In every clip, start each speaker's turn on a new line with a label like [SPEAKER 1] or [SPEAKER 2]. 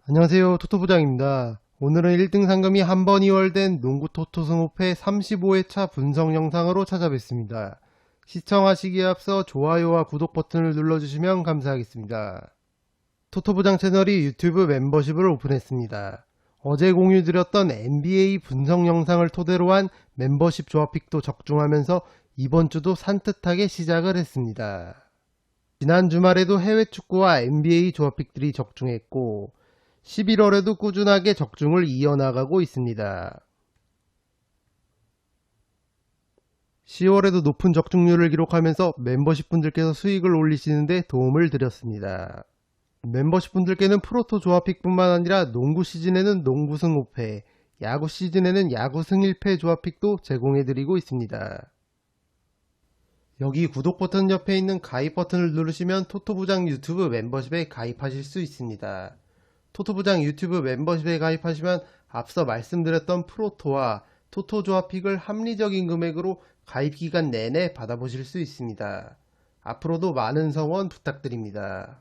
[SPEAKER 1] 안녕하세요. 토토부장입니다. 오늘은 1등 상금이 한 번 이월된 농구 토토 승호패 35회차 분석 영상으로 찾아뵙습니다. 시청하시기에 앞서 좋아요와 구독 버튼을 눌러주시면 감사하겠습니다. 토토부장 채널이 유튜브 멤버십을 오픈했습니다. 어제 공유드렸던 NBA 분석 영상을 토대로 한 멤버십 조합픽도 적중하면서 이번 주도 산뜻하게 시작을 했습니다. 지난 주말에도 해외 축구와 NBA 조합픽들이 적중했고 11월에도 꾸준하게 적중을 이어나가고 있습니다. 10월에도 높은 적중률을 기록하면서 멤버십 분들께서 수익을 올리시는데 도움을 드렸습니다. 멤버십 분들께는 프로토 조합픽뿐만 아니라 농구 시즌에는 농구 승5패, 야구 시즌에는 야구 승1패 조합픽도 제공해드리고 있습니다. 여기 구독 버튼 옆에 있는 가입 버튼을 누르시면 토토부장 유튜브 멤버십에 가입하실 수 있습니다. 토토부장 유튜브 멤버십에 가입하시면 앞서 말씀드렸던 프로토와 토토 조합픽을 합리적인 금액으로 가입기간 내내 받아보실 수 있습니다. 앞으로도 많은 성원 부탁드립니다.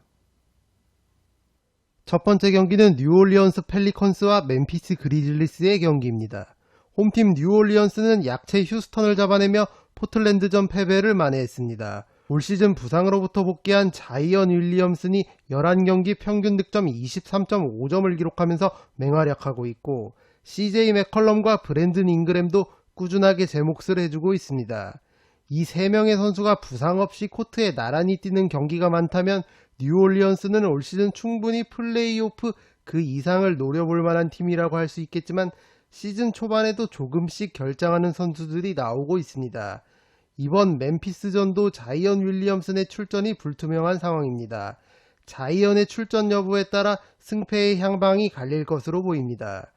[SPEAKER 1] 첫 번째 경기는 뉴올리언스 펠리컨스와 멤피스 그리즐리스의 경기입니다. 홈팀 뉴올리언스는 약체 휴스턴을 잡아내며 포틀랜드전 패배를 만회했습니다. 올 시즌 부상으로부터 복귀한 자이언 윌리엄슨이 11경기 평균 득점 23.5점을 기록하면서 맹활약하고 있고 CJ 맥컬럼과 브랜든 잉그램도 꾸준하게 제 몫을 해주고 있습니다. 이 3명의 선수가 부상 없이 코트에 나란히 뛰는 경기가 많다면 뉴올리언스는 올 시즌 충분히 플레이오프 그 이상을 노려볼 만한 팀이라고 할 수 있겠지만 시즌 초반에도 조금씩 결장하는 선수들이 나오고 있습니다. 이번 멤피스전도 자이언 윌리엄슨의 출전이 불투명한 상황입니다. 자이언의 출전 여부에 따라 승패의 향방이 갈릴 것으로 보입니다.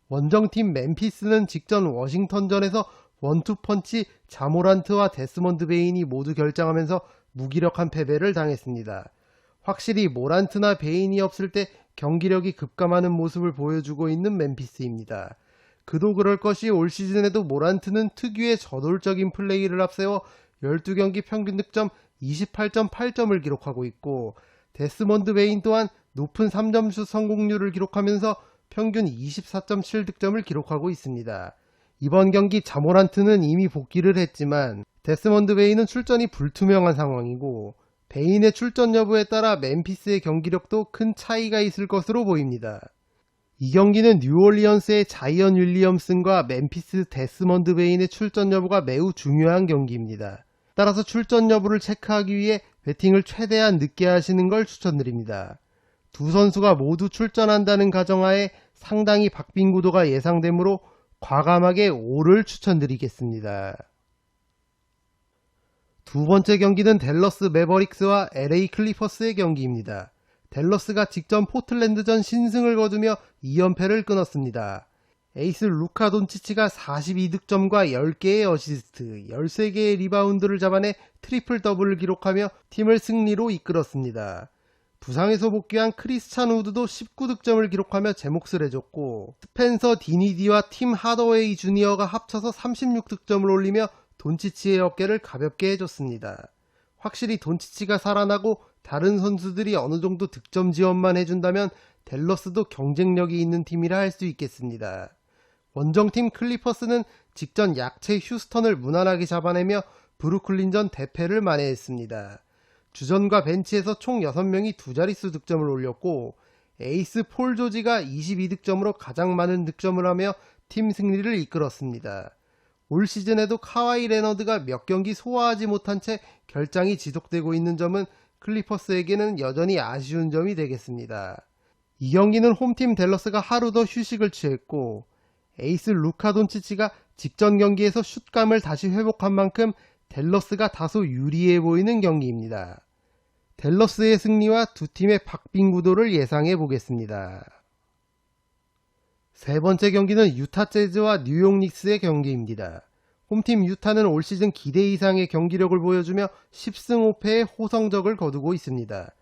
[SPEAKER 1] 원정팀 멤피스는 직전 워싱턴전에서 원투펀치 자모란트와 데스먼드 베인이 모두 결장하면서 무기력한 패배를 당했습니다. 확실히 모란트나 베인이 없을 때 경기력이 급감하는 모습을 보여주고 있는 멤피스입니다. 그도 그럴 것이 올 시즌에도 모란트는 특유의 저돌적인 플레이를 앞세워 12경기 평균 득점 28.8점을 기록하고 있고 데스먼드 베인 또한 높은 3점슛 성공률을 기록하면서 평균 24.7득점을 기록하고 있습니다. 이번 경기 자모란트는 이미 복귀를 했지만 데스먼드 베인은 출전이 불투명한 상황이고 베인의 출전 여부에 따라 멤피스의 경기력도 큰 차이가 있을 것으로 보입니다. 이 경기는 뉴올리언스의 자이언 윌리엄슨과 멤피스 데스먼드 베인의 출전 여부가 매우 중요한 경기입니다. 따라서 출전 여부를 체크하기 위해 배팅을 최대한 늦게 하시는 걸 추천드립니다. 두 선수가 모두 출전한다는 가정하에 상당히 박빙 구도가 예상되므로 과감하게 5를 추천드리겠습니다. 두 번째 경기는 댈러스 매버릭스와 LA 클리퍼스의 경기입니다. 댈러스가 직전 포틀랜드전 신승을 거두며 2연패를 끊었습니다. 에이스 루카 돈치치가 42득점과 10개의 어시스트, 13개의 리바운드를 잡아내 트리플 더블을 기록하며 팀을 승리로 이끌었습니다. 부상에서 복귀한 크리스찬 우드도 19득점을 기록하며 제 몫을 해줬고 스펜서 디니디와 팀 하더웨이 주니어가 합쳐서 36득점을 올리며 돈치치의 어깨를 가볍게 해줬습니다. 확실히 돈치치가 살아나고 다른 선수들이 어느 정도 득점 지원만 해준다면 댈러스도 경쟁력이 있는 팀이라 할 수 있겠습니다. 원정팀 클리퍼스는 직전 약체 휴스턴을 무난하게 잡아내며 브루클린전 대패를 만회했습니다. 주전과 벤치에서 총 6명이 두 자릿수 득점을 올렸고 에이스 폴 조지가 22득점으로 가장 많은 득점을 하며 팀 승리를 이끌었습니다. 올 시즌에도 카와이 레너드가 몇 경기 소화하지 못한 채 결장이 지속되고 있는 점은 클리퍼스에게는 여전히 아쉬운 점이 되겠습니다. 이 경기는 홈팀 댈러스가 하루 더 휴식을 취했고 에이스 루카 돈치치가 직전 경기에서 슛감을 다시 회복한 만큼 댈러스가 다소 유리해 보이는 경기입니다. 댈러스의 승리와 두 팀의 박빙 구도를 예상해 보겠습니다. 세 번째 경기는 유타 재즈와 뉴욕 닉스의 경기입니다. 홈팀 유타는 올 시즌 기대 이상의 경기력을 보여주며 10승 5패의 호성적을 거두고 있습니다.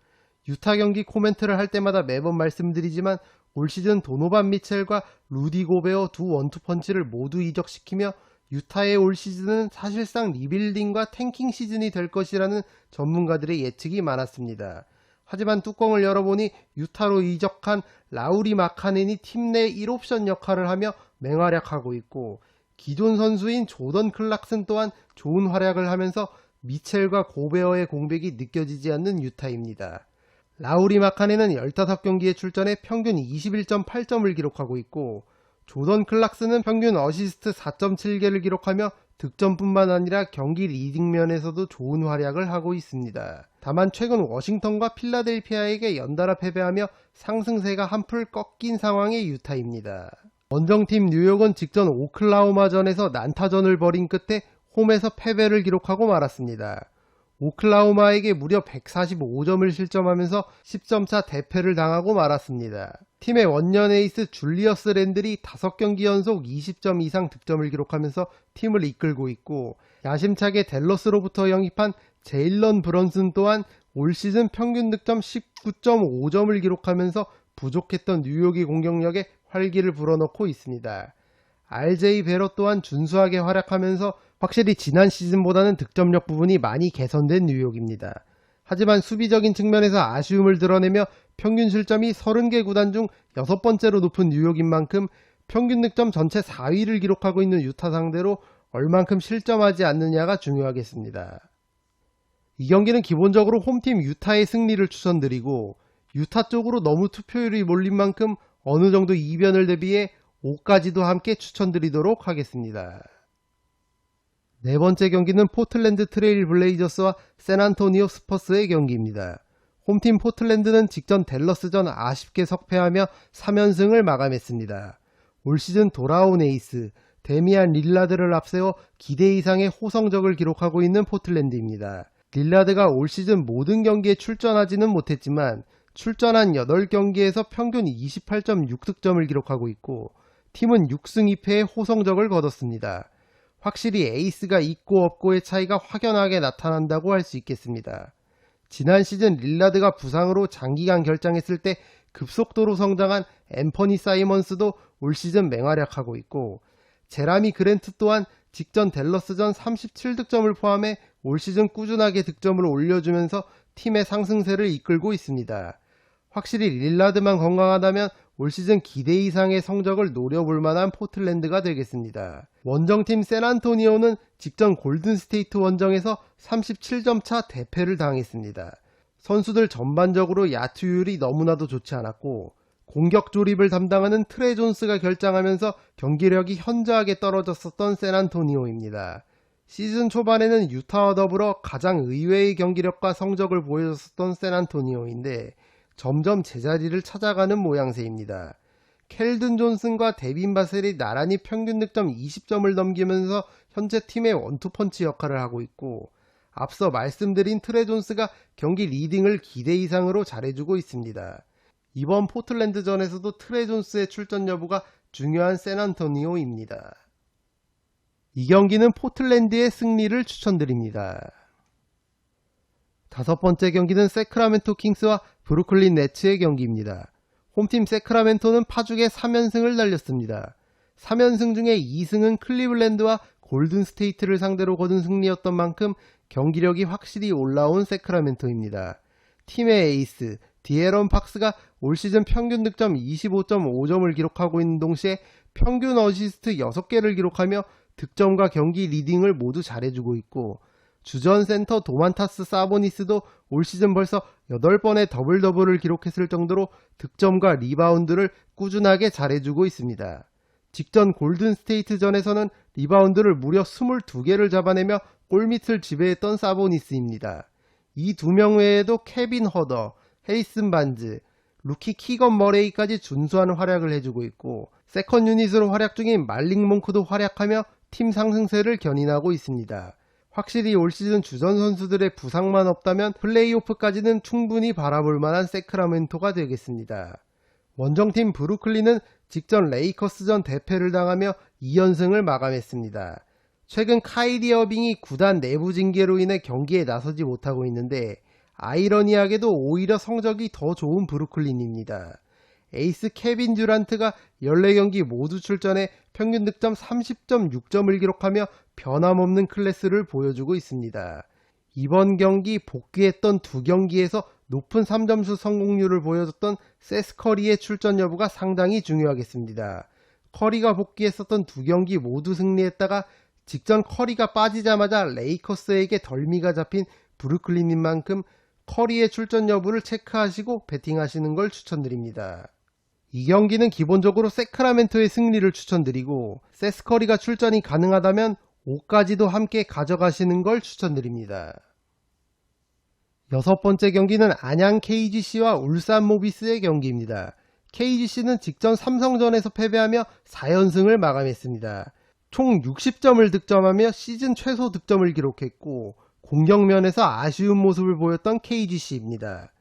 [SPEAKER 1] 유타 경기 코멘트를 할 때마다 매번 말씀드리지만 올 시즌 도노반 미첼과 루디 고베어 두 원투펀치를 모두 이적시키며 유타의 올 시즌은 사실상 리빌딩과 탱킹 시즌이 될 것이라는 전문가들의 예측이 많았습니다. 하지만 뚜껑을 열어보니 유타로 이적한 라우리 마카넨이 팀 내 1옵션 역할을 하며 맹활약하고 있고, 기존 선수인 조던 클락슨 또한 좋은 활약을 하면서 미첼과 고베어의 공백이 느껴지지 않는 유타입니다. 라우리 마카넨은 15경기에 출전해 평균 21.8점을 기록하고 있고, 조던 클락스는 평균 어시스트 4.7개를 기록하며 득점뿐만 아니라 경기 리딩 면에서도 좋은 활약을 하고 있습니다. 다만 최근 워싱턴과 필라델피아에게 연달아 패배하며 상승세가 한풀 꺾인 상황의 유타입니다. 원정팀 뉴욕은 직전 오클라호마전에서 난타전을 벌인 끝에 홈에서 패배를 기록하고 말았습니다. 오클라호마에게 무려 145점을 실점하면서 10점차 대패를 당하고 말았습니다. 팀의 원년 에이스 줄리어스 랜들이 5경기 연속 20점 이상 득점을 기록하면서 팀을 이끌고 있고, 야심차게 댈러스로부터 영입한 제일런 브런슨 또한 올 시즌 평균 득점 19.5점을 기록하면서 부족했던 뉴욕의 공격력에 활기를 불어넣고 있습니다. RJ 베럿 또한 준수하게 활약하면서 확실히 지난 시즌보다는 득점력 부분이 많이 개선된 뉴욕입니다. 하지만 수비적인 측면에서 아쉬움을 드러내며 평균 실점이 30개 구단 중 6번째로 높은 뉴욕인 만큼 평균 득점 전체 4위를 기록하고 있는 유타 상대로 얼만큼 실점하지 않느냐가 중요하겠습니다. 이 경기는 기본적으로 홈팀 유타의 승리를 추천드리고, 유타 쪽으로 너무 투표율이 몰린 만큼 어느 정도 이변을 대비해 5까지도 함께 추천드리도록 하겠습니다. 네 번째 경기는 포틀랜드 트레일 블레이저스와 샌안토니오 스퍼스의 경기입니다. 홈팀 포틀랜드는 직전 댈러스전 아쉽게 석패하며 3연승을 마감했습니다. 올 시즌 돌아온 에이스 데미안 릴라드를 앞세워 기대 이상의 호성적을 기록하고 있는 포틀랜드입니다. 릴라드가 올 시즌 모든 경기에 출전하지는 못했지만 출전한 8경기에서 평균 28.6득점을 기록하고 있고, 팀은 6승 2패의 호성적을 거뒀습니다. 확실히 에이스가 있고 없고의 차이가 확연하게 나타난다고 할 수 있겠습니다. 지난 시즌 릴라드가 부상으로 장기간 결장했을 때 급속도로 성장한 앰퍼니 사이먼스도 올 시즌 맹활약하고 있고, 제라미 그랜트 또한 직전 댈러스전 37득점을 포함해 올 시즌 꾸준하게 득점을 올려주면서 팀의 상승세를 이끌고 있습니다. 확실히 릴라드만 건강하다면 올 시즌 기대 이상의 성적을 노려볼 만한 포틀랜드가 되겠습니다. 원정팀 샌안토니오는 직전 골든스테이트 원정에서 37점 차 대패를 당했습니다. 선수들 전반적으로 야투율이 너무나도 좋지 않았고, 공격 조립을 담당하는 트레 존스가 결장하면서 경기력이 현저하게 떨어졌었던 샌안토니오입니다. 시즌 초반에는 유타와 더불어 가장 의외의 경기력과 성적을 보여줬었던 샌안토니오인데 점점 제자리를 찾아가는 모양새입니다. 켈든 존슨과 데빈 바셀이 나란히 평균 득점 20점을 넘기면서 현재 팀의 원투펀치 역할을 하고 있고, 앞서 말씀드린 트레 존스가 경기 리딩을 기대 이상으로 잘해주고 있습니다. 이번 포틀랜드전에서도 트레 존스의 출전 여부가 중요한 샌안토니오입니다. 이 경기는 포틀랜드의 승리를 추천드립니다. 다섯 번째 경기는 세크라멘토 킹스와 브루클린 네츠의 경기입니다. 홈팀 세크라멘토는 파죽의 3연승을 달렸습니다. 3연승 중에 2승은 클리블랜드와 골든스테이트를 상대로 거둔 승리였던 만큼 경기력이 확실히 올라온 세크라멘토입니다. 팀의 에이스 디에런 팍스가 올 시즌 평균 득점 25.5점을 기록하고 있는 동시에 평균 어시스트 6개를 기록하며 득점과 경기 리딩을 모두 잘해주고 있고, 주전 센터 도만타스 사보니스도 올 시즌 벌써 8번의 더블 더블을 기록했을 정도로 득점과 리바운드를 꾸준하게 잘해주고 있습니다. 직전 골든스테이트전에서는 리바운드를 무려 22개를 잡아내며 골밑을 지배했던 사보니스입니다. 이 두 명 외에도 케빈 허더, 헤이슨 반즈, 루키 키건 머레이까지 준수한 활약을 해주고 있고, 세컨 유닛으로 활약 중인 말릭 몽크도 활약하며 팀 상승세를 견인하고 있습니다. 확실히 올 시즌 주전 선수들의 부상만 없다면 플레이오프까지는 충분히 바라볼 만한 세크라멘토가 되겠습니다. 원정팀 브루클린은 직전 레이커스전 대패를 당하며 2연승을 마감했습니다. 최근 카이리 어빙이 구단 내부 징계로 인해 경기에 나서지 못하고 있는데, 아이러니하게도 오히려 성적이 더 좋은 브루클린입니다. 에이스 케빈 듀란트가 14경기 모두 출전해 평균 득점 30.6점을 기록하며 변함없는 클래스를 보여주고 있습니다. 이번 경기 복귀했던 2경기에서 높은 3점슛 성공률을 보여줬던 세스 커리의 출전 여부가 상당히 중요하겠습니다. 커리가 복귀했었던 두 경기 모두 승리했다가 직전 커리가 빠지자마자 레이커스에게 덜미가 잡힌 브루클린인 만큼 커리의 출전 여부를 체크하시고 베팅하시는 걸 추천드립니다. 이 경기는 기본적으로 세크라멘토의 승리를 추천드리고 세스 커리가 출전이 가능하다면 5까지도 함께 가져가시는 걸 추천드립니다. 여섯 번째 경기는 안양 KGC와 울산 모비스의 경기입니다. KGC는 직전 삼성전에서 패배하며 4연승을 마감했습니다. 총 60점을 득점하며 시즌 최소 득점을 기록했고 공격면에서 아쉬운 모습을 보였던 KGC입니다.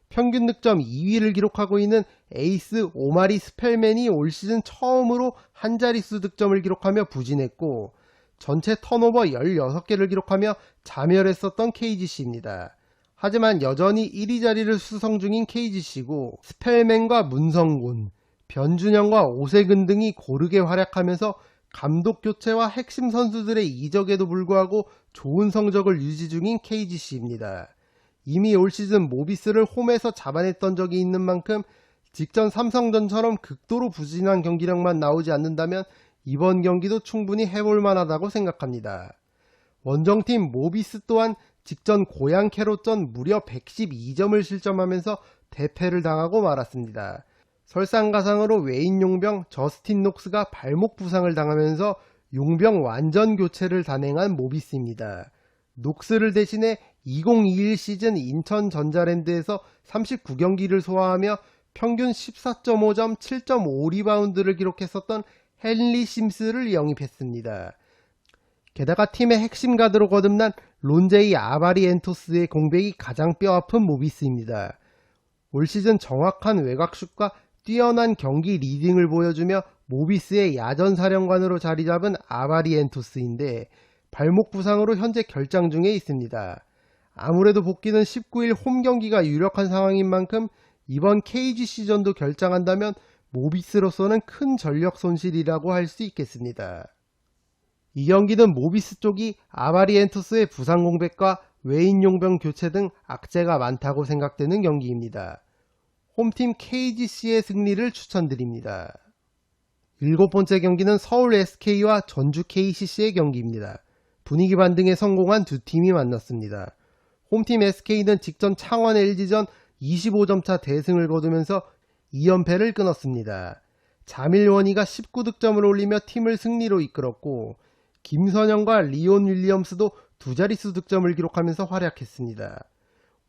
[SPEAKER 1] 평균 득점 2위를 기록하고 있는 에이스 오마리 스펠맨이 올 시즌 처음으로 한 자릿수 득점을 기록하며 부진했고 전체 턴오버 16개를 기록하며 자멸했었던 KGC입니다. 하지만 여전히 1위 자리를 수성 중인 KGC고 스펠맨과 문성곤, 변준영과 오세근 등이 고르게 활약하면서 감독 교체와 핵심 선수들의 이적에도 불구하고 좋은 성적을 유지 중인 KGC입니다. 이미 올 시즌 모비스를 홈에서 잡아냈던 적이 있는 만큼 직전 삼성전처럼 극도로 부진한 경기력만 나오지 않는다면 이번 경기도 충분히 해볼 만하다고 생각합니다. 원정팀 모비스 또한 직전 고양 캐롯전 무려 112점을 실점하면서 대패를 당하고 말았습니다. 설상가상으로 외인 용병 저스틴 녹스가 발목 부상을 당하면서 용병 완전 교체를 단행한 모비스입니다. 녹스를 대신해 2021 시즌 인천 전자랜드에서 39경기를 소화하며 평균 14.5점, 7.5 리바운드를 기록했었던 헨리 심스를 영입했습니다. 게다가 팀의 핵심 가드로 거듭난 론제이 아바리엔토스의 공백이 가장 뼈아픈 모비스입니다. 올 시즌 정확한 외곽슛과 뛰어난 경기 리딩을 보여주며 모비스의 야전사령관으로 자리잡은 아바리엔토스인데 발목 부상으로 현재 결장 중에 있습니다. 아무래도 복귀는 19일 홈 경기가 유력한 상황인 만큼 이번 KGC전도 결장한다면 모비스로서는 큰 전력 손실이라고 할 수 있겠습니다. 이 경기는 모비스 쪽이 아바리엔토스의 부상 공백과 외인 용병 교체 등 악재가 많다고 생각되는 경기입니다. 홈팀 KGC의 승리를 추천드립니다. 일곱 번째 경기는 서울 SK와 전주 KCC의 경기입니다. 분위기 반등에 성공한 두 팀이 만났습니다. 홈팀 SK는 직전 창원 LG전 25점차 대승을 거두면서 2연패를 끊었습니다. 자밀원이가 19득점을 올리며 팀을 승리로 이끌었고 김선영과 리온 윌리엄스도 두 자릿수 득점을 기록하면서 활약했습니다.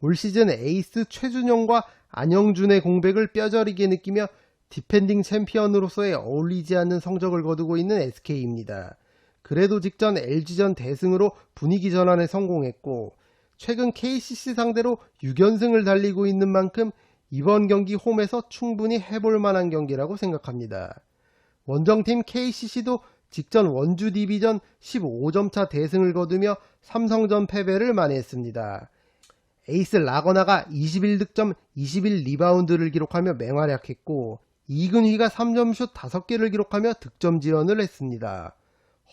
[SPEAKER 1] 올 시즌 에이스 최준용과 안영준의 공백을 뼈저리게 느끼며 디펜딩 챔피언으로서의 어울리지 않는 성적을 거두고 있는 SK입니다. 그래도 직전 LG전 대승으로 분위기 전환에 성공했고 최근 KCC 상대로 6연승을 달리고 있는 만큼 이번 경기 홈에서 충분히 해볼 만한 경기라고 생각합니다. 원정팀 KCC도 직전 원주 디비전 15점차 대승을 거두며 삼성전 패배를 만회했습니다. 에이스 라거나가 21득점 21리바운드를 기록하며 맹활약했고 이근휘가 3점슛 5개를 기록하며 득점 지원을 했습니다.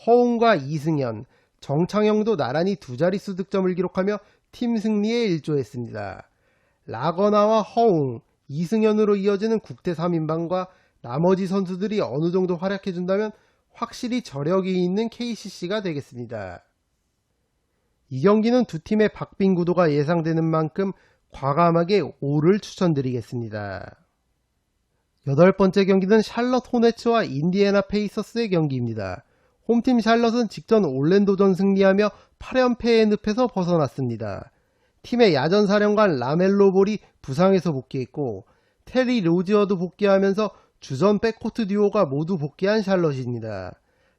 [SPEAKER 1] 허웅과 이승현, 정창영도 나란히 두 자릿수 득점을 기록하며 팀 승리에 일조했습니다. 라거나와 허웅, 이승현으로 이어지는 국대 3인방과 나머지 선수들이 어느 정도 활약해준다면 확실히 저력이 있는 KCC가 되겠습니다. 이 경기는 두 팀의 박빙 구도가 예상되는 만큼 과감하게 5를 추천드리겠습니다. 여덟 번째 경기는 샬럿 호네츠와 인디애나 페이서스의 경기입니다. 홈팀 샬럿은 직전 올랜도전 승리하며 8연패의 늪에서 벗어났습니다. 팀의 야전사령관 라멜로 볼이 부상에서 복귀했고 테리 로지어도 복귀하면서 주전 백코트 듀오가 모두 복귀한 샬럿입니다.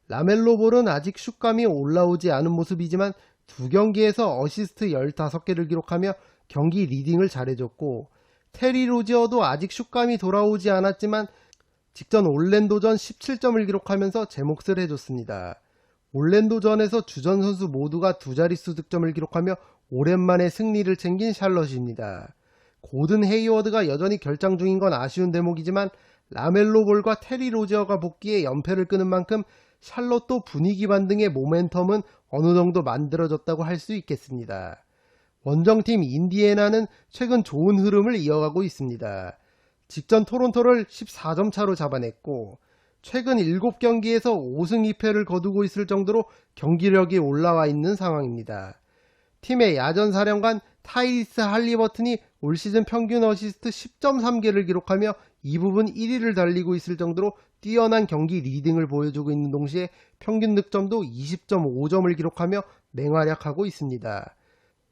[SPEAKER 1] 라멜로 볼은 아직 슛감이 올라오지 않은 모습이지만 두 경기에서 어시스트 15개를 기록하며 경기 리딩을 잘해줬고 테리 로지어도 아직 슛감이 돌아오지 않았지만 직전 올랜도전 17점을 기록하면서 제 몫을 해줬습니다. 올랜도전에서 주전 선수 모두가 두 자릿수 득점을 기록하며 오랜만에 승리를 챙긴 샬럿입니다. 고든 헤이워드가 여전히 결장 중인 건 아쉬운 대목이지만 라멜로 볼과 테리 로지어가 복귀해 연패를 끄는 만큼 샬럿도 분위기 반등의 모멘텀은 어느 정도 만들어졌다고 할 수 있겠습니다. 원정팀 인디애나는 최근 좋은 흐름을 이어가고 있습니다. 직전 토론토를 14점 차로 잡아냈고 최근 7경기에서 5승 2패를 거두고 있을 정도로 경기력이 올라와 있는 상황입니다. 팀의 야전 사령관 타이리스 할리버튼이 올 시즌 평균 어시스트 10.3개를 기록하며 이 부분 1위를 달리고 있을 정도로 뛰어난 경기 리딩을 보여주고 있는 동시에 평균 득점도 20.5점을 기록하며 맹활약하고 있습니다.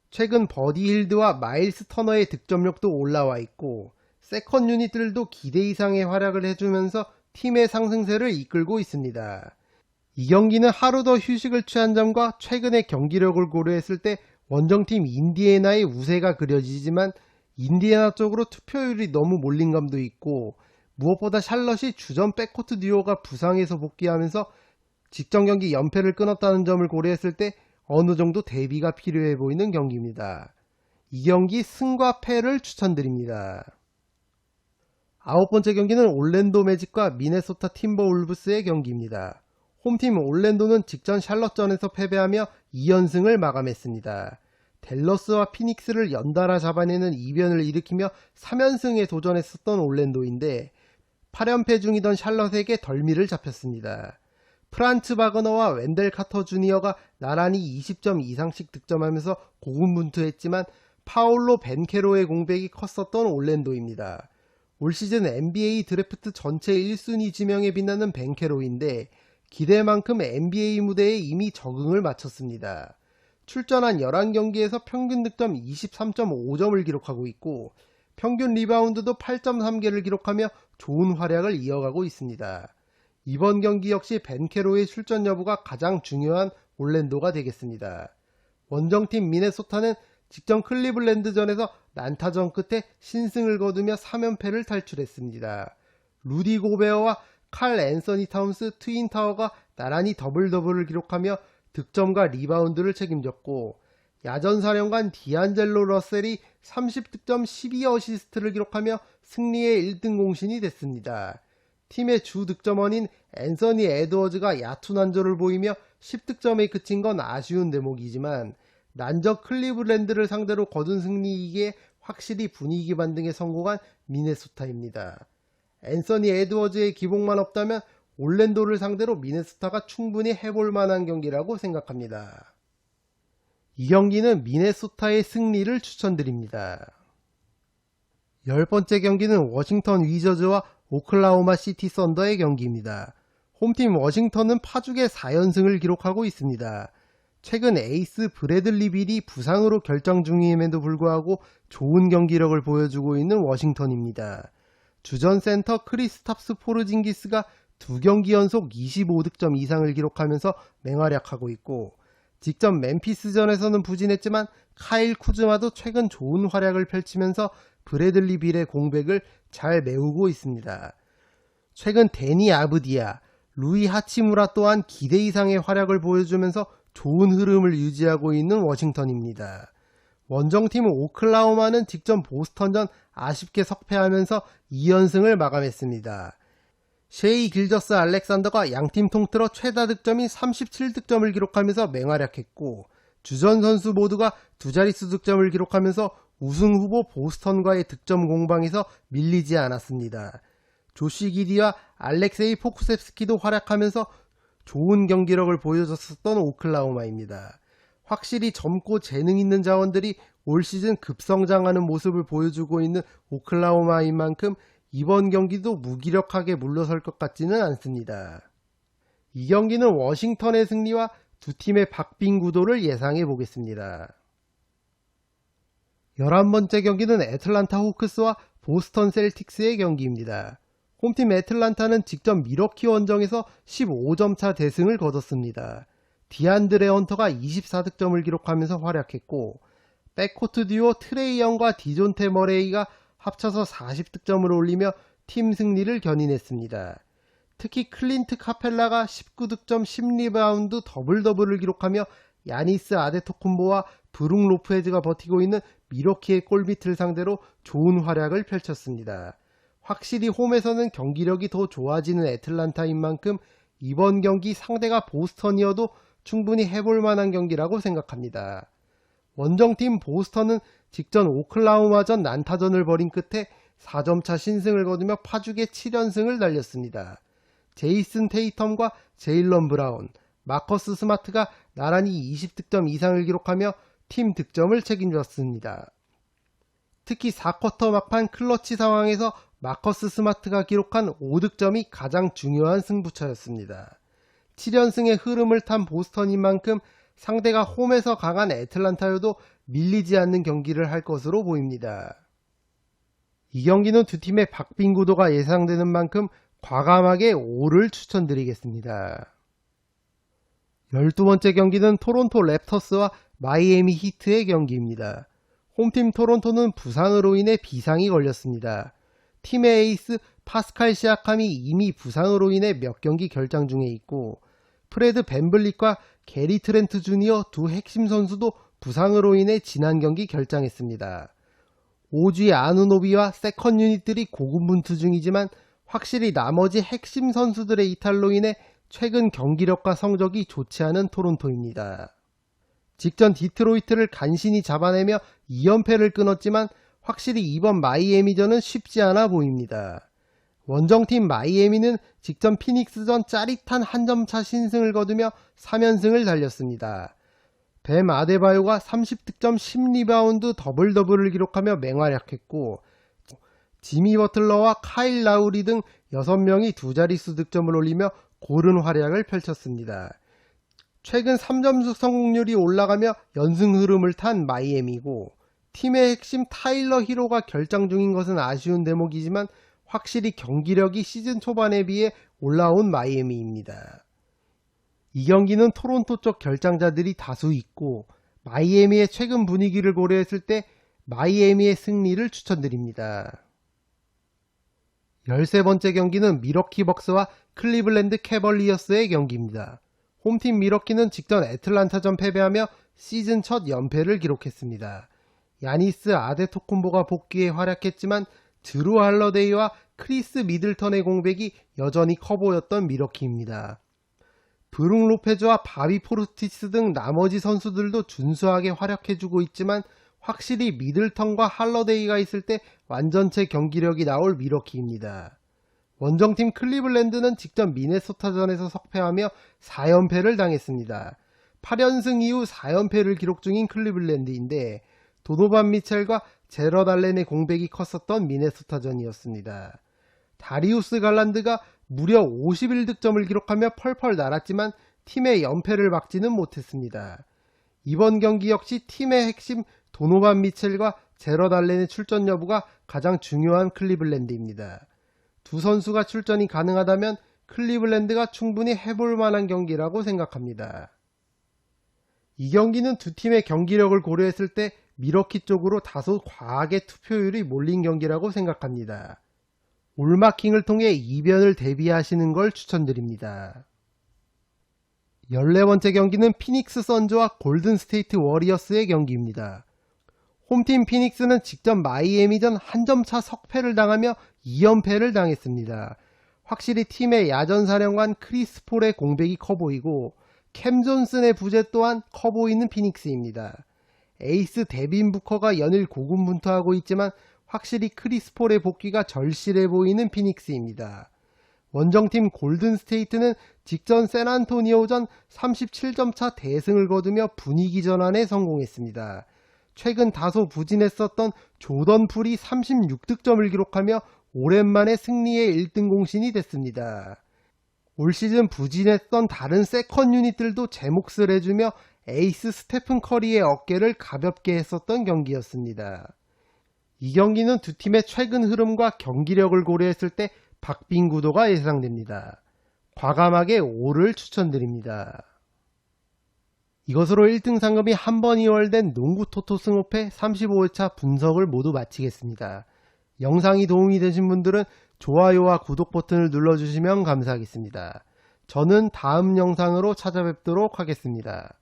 [SPEAKER 1] 최근 버디 힐드와 마일스 터너의 득점력도 올라와 있고 세컨 유닛들도 기대 이상의 활약을 해주면서 팀의 상승세를 이끌고 있습니다. 이 경기는 하루 더 휴식을 취한 점과 최근의 경기력을 고려했을 때 원정팀 인디애나의 우세가 그려지지만 인디애나 쪽으로 투표율이 너무 몰린 감도 있고 무엇보다 샬럿이 주전 백코트 듀오가 부상해서 복귀하면서 직전 경기 연패를 끊었다는 점을 고려했을 때 어느 정도 대비가 필요해 보이는 경기입니다. 이 경기 승과 패를 추천드립니다. 9번째 경기는 올랜도 매직과 미네소타 팀버울브스의 경기입니다. 홈팀 올랜도는 직전 샬럿전에서 패배하며 2연승을 마감했습니다. 댈러스와 피닉스를 연달아 잡아내는 이변을 일으키며 3연승에 도전했었던 올랜도인데 8연패 중이던 샬럿에게 덜미를 잡혔습니다. 프란츠 바그너와 웬델 카터 주니어가 나란히 20점 이상씩 득점하면서 고군분투했지만 파올로 벤케로의 공백이 컸었던 올랜도입니다. 올 시즌 NBA 드래프트 전체 1순위 지명에 빛나는 벤케로인데 기대만큼 NBA 무대에 이미 적응을 마쳤습니다. 출전한 11경기에서 평균 득점 23.5점을 기록하고 있고 평균 리바운드도 8.3개를 기록하며 좋은 활약을 이어가고 있습니다. 이번 경기 역시 벤케로의 출전 여부가 가장 중요한 올랜도가 되겠습니다. 원정팀 미네소타는 직전 클리블랜드전에서 난타전 끝에 신승을 거두며 3연패를 탈출했습니다. 루디 고베어와 칼 앤서니 타운스 트윈타워가 나란히 더블더블을 기록하며 득점과 리바운드를 책임졌고 야전사령관 디안젤로 러셀이 30득점 12어시스트를 기록하며 승리의 1등 공신이 됐습니다. 팀의 주 득점원인 앤서니 에드워즈가 얕은 난조를 보이며 10득점에 그친 건 아쉬운 대목이지만 난적 클리블랜드를 상대로 거둔 승리이기에 확실히 분위기 반등에 성공한 미네소타입니다. 앤서니 에드워즈의 기복만 없다면 올랜도를 상대로 미네소타가 충분히 해볼 만한 경기라고 생각합니다. 이 경기는 미네소타의 승리를 추천드립니다. 10번째 경기는 워싱턴 위저즈와 오클라호마 시티 썬더의 경기입니다. 홈팀 워싱턴은 파죽의 4연승을 기록하고 있습니다. 최근 에이스 브래들리 빌이 부상으로 결정 중임에도 불구하고 좋은 경기력을 보여주고 있는 워싱턴입니다. 주전 센터 크리스탑스 포르징기스가 2경기 연속 25득점 이상을 기록하면서 맹활약하고 있고 직전 멤피스전에서는 부진했지만 카일 쿠즈마도 최근 좋은 활약을 펼치면서 브래들리 빌의 공백을 잘 메우고 있습니다. 최근 데니 아브디아, 루이 하치무라 또한 기대 이상의 활약을 보여주면서 좋은 흐름을 유지하고 있는 워싱턴입니다. 원정팀 오클라호마는 직전 보스턴전 아쉽게 석패하면서 2연승을 마감했습니다. 셰이 길저스 알렉산더가 양팀 통틀어 최다 득점인 37득점을 기록하면서 맹활약했고 주전 선수 모두가 두 자릿수 득점을 기록하면서 우승 후보 보스턴과의 득점 공방에서 밀리지 않았습니다. 조시 기디와 알렉세이 포쿠셉스키도 활약하면서 좋은 경기력을 보여줬었던 오클라호마입니다. 확실히 젊고 재능 있는 자원들이 올 시즌 급성장하는 모습을 보여주고 있는 오클라호마인 만큼 이번 경기도 무기력하게 물러설 것 같지는 않습니다. 이 경기는 워싱턴의 승리와 두 팀의 박빙 구도를 예상해 보겠습니다. 11번째 경기는 애틀란타 호크스와 보스턴 셀틱스의 경기입니다. 홈팀 애틀란타는 직전 미러키 원정에서 15점 차 대승을 거뒀습니다. 디안드레 헌터가 24득점을 기록하면서 활약했고 백코트 듀오 트레이 영과 디존테 머레이가 합쳐서 40득점을 올리며 팀 승리를 견인했습니다. 특히 클린트 카펠라가 19득점 10리바운드 더블더블을 기록하며 야니스 아데토쿤보와 브룩 로프헤즈가 버티고 있는 미러키의 골밑을 상대로 좋은 활약을 펼쳤습니다. 확실히 홈에서는 경기력이 더 좋아지는 애틀란타인 만큼 이번 경기 상대가 보스턴이어도 충분히 해볼 만한 경기라고 생각합니다. 원정팀 보스턴은 직전 오클라호마전 난타전을 벌인 끝에 4점차 신승을 거두며 파죽의 7연승을 달렸습니다. 제이슨 테이텀과 제일런 브라운, 마커스 스마트가 나란히 20득점 이상을 기록하며 팀 득점을 책임졌습니다. 특히 4쿼터 막판 클러치 상황에서 마커스 스마트가 기록한 5득점이 가장 중요한 승부처였습니다. 7연승의 흐름을 탄 보스턴인 만큼 상대가 홈에서 강한 애틀란타여도 밀리지 않는 경기를 할 것으로 보입니다. 이 경기는 두 팀의 박빙 구도가 예상되는 만큼 과감하게 5를 추천드리겠습니다. 12번째 경기는 토론토 랩터스와 마이애미 히트의 경기입니다. 홈팀 토론토는 부상으로 인해 비상이 걸렸습니다. 팀의 에이스 파스칼 시아캄이 이미 부상으로 인해 몇 경기 결장 중에 있고 프레드 벤블릿과 게리 트렌트 주니어 두 핵심 선수도 부상으로 인해 지난 경기 결장했습니다. 오지 아누노비와 세컨 유닛들이 고군분투 중이지만 확실히 나머지 핵심 선수들의 이탈로 인해 최근 경기력과 성적이 좋지 않은 토론토입니다. 직전 디트로이트를 간신히 잡아내며 2연패를 끊었지만 확실히 이번 마이애미전은 쉽지 않아 보입니다. 원정팀 마이애미는 직전 피닉스전 짜릿한 한 점차 신승을 거두며 3연승을 달렸습니다. 뱀 아데바요가 30득점 10리바운드 더블더블을 기록하며 맹활약했고 지미 버틀러와 카일 라우리 등 6명이 두 자릿수 득점을 올리며 고른 활약을 펼쳤습니다. 최근 3점슛 성공률이 올라가며 연승 흐름을 탄 마이애미고 팀의 핵심 타일러 히로가 결장 중인 것은 아쉬운 대목이지만 확실히 경기력이 시즌 초반에 비해 올라온 마이애미입니다. 이 경기는 토론토 쪽 결장자들이 다수 있고 마이애미의 최근 분위기를 고려했을 때 마이애미의 승리를 추천드립니다. 13번째 경기는 미러키 벅스와 클리블랜드 캐벌리어스의 경기입니다. 홈팀 미러키는 직전 애틀란타전 패배하며 시즌 첫 연패를 기록했습니다. 야니스 아데토쿤보가 복귀해 활약했지만 드루 할러데이와 크리스 미들턴의 공백이 여전히 커 보였던 미러키입니다. 브룩 로페즈와 바비 포르티스 등 나머지 선수들도 준수하게 활약해주고 있지만 확실히 미들턴과 할러데이가 있을 때 완전체 경기력이 나올 미러키입니다. 원정팀 클리블랜드는 직전 미네소타전에서 석패하며 4연패를 당했습니다. 8연승 이후 4연패를 기록 중인 클리블랜드인데 도노반 미첼과 제럿 알렌의 공백이 컸었던 미네소타전이었습니다. 다리우스 갈란드가 무려 51득점을 기록하며 펄펄 날았지만 팀의 연패를 막지는 못했습니다. 이번 경기 역시 팀의 핵심 도노반 미첼과 제럿 알렌의 출전 여부가 가장 중요한 클리블랜드입니다. 두 선수가 출전이 가능하다면 클리블랜드가 충분히 해볼 만한 경기라고 생각합니다. 이 경기는 두 팀의 경기력을 고려했을 때 미러키 쪽으로 다소 과하게 투표율이 몰린 경기라고 생각합니다. 올마킹을 통해 이변을 대비하시는 걸 추천드립니다. 14번째 경기는 피닉스 선즈와 골든 스테이트 워리어스의 경기입니다. 홈팀 피닉스는 직전 마이애미전 한 점차 석패를 당하며 2연패를 당했습니다. 확실히 팀의 야전사령관 크리스 폴의 공백이 커 보이고 캠 존슨의 부재 또한 커 보이는 피닉스입니다. 에이스 데빈 부커가 연일 고군분투하고 있지만 확실히 크리스 폴의 복귀가 절실해 보이는 피닉스입니다. 원정팀 골든 스테이트는 직전 샌안토니오전 37점차 대승을 거두며 분위기 전환에 성공했습니다. 최근 다소 부진했었던 조던 풀이 36득점을 기록하며 오랜만에 승리의 1등 공신이 됐습니다. 올 시즌 부진했던 다른 세컨 유닛들도 제 몫을 해주며 에이스 스테픈 커리의 어깨를 가볍게 했었던 경기였습니다. 이 경기는 두 팀의 최근 흐름과 경기력을 고려했을 때 박빙 구도가 예상됩니다. 과감하게 5를 추천드립니다. 이것으로 1등 상금이 한 번 이월된 농구 토토 승호패 35회차 분석을 모두 마치겠습니다. 영상이 도움이 되신 분들은 좋아요와 구독 버튼을 눌러주시면 감사하겠습니다. 저는 다음 영상으로 찾아뵙도록 하겠습니다.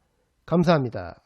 [SPEAKER 1] 감사합니다.